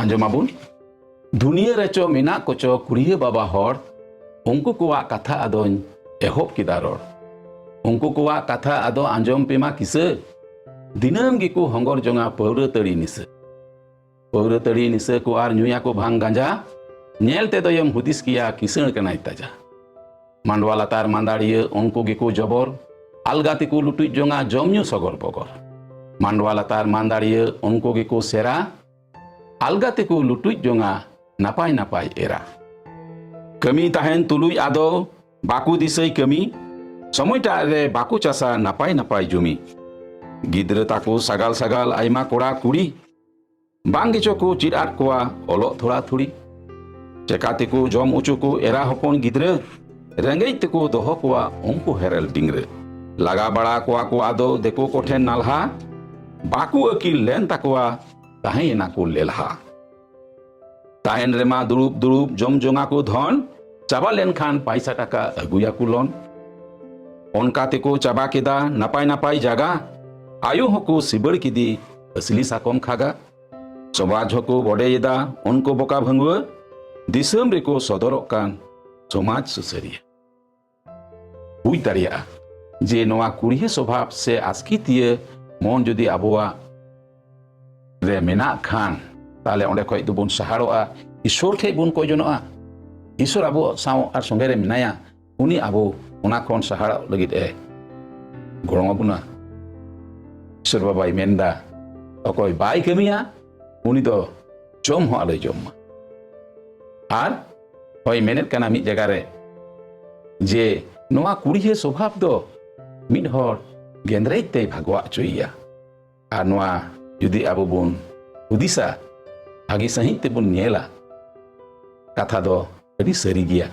आंजमाबुन दुनिया रेचो मेना कोचो कुड़िया बाबा हर उनको कोवा कथा आदोन एहोब किदा रोड उनको कोवा कथा आदो आंजम पेमा किसे दिनम गिको हंगर जोंगा पौर तड़ी निसे को आर न्यूया को भांग गांजा नेलते दो यम हुदिस किया किसण कनाई ताजा मांडवा लातार मांदाड़िया उनको गिको जबर अलगाती को लुटुई जोंगा जमन्यू सगर बगर मांडवा लातार मांदाड़िया उनको गिको सेरा अलगाती को लुटुई जोंगा नापाय नापाय एरा कमी ताहेन तुलुई आदो बाकू दिसई कमी समयटा रे बाकू चासा नापाय नापाय जुमी गिद्र ताको सगाल सगाल आयमा कोड़ा कुड़ी बांगिचो को चिराट कोआ ओलो थोड़ा थोड़ी चेकाते को जम उचो को एरा हपन गिद्र रेंगई तेको दोहो कोआ उनको हेरल डिंगरे लगा बड़ा कोआ को आदो देखो कोठेन नालहा बाकू अकिल लेन ताकोआ ताहेना को लेलहा ताहेन रेमा दुरुब दुरुब जम जोंगा को धन चाबा लेन खान पैसा टाका अगुया कुलोन उनका तेको चाबा केदा नापाय नापाय जागा आयु हको सिबड़ किदी असली साकम खागा समाज हको बडेदा उनको बोका भंगुआ दिसम रेको सदरक कान समाज सुसरिया हुई तारिया जे नवा कुड़िया स्वभाव से आस्कितिया मन जुदी आबोआ रे मेना खान ताले ओंडे खय दुबुन सहारोआ ईश्वर ठे बुन कोय जनोआ ईश्वर आबो साव आर संगे रे मिनाया उनी आबो ओना खन सहारा लगित ए गरंगा बुना ईश्वर बाबाई मेनदा अकय बाय कमिया उनी दो जम हो आले जम आर होय मेनेत काना मिद जगह रे जे नवा कुड़िया स्वभाव दो मिद हर गेंद्रे ते भागवा चोइया आर नवा जुदी आबो बुन हुदिसा आगे सही ते बुन नेला कथा दो अड़ी सरी गया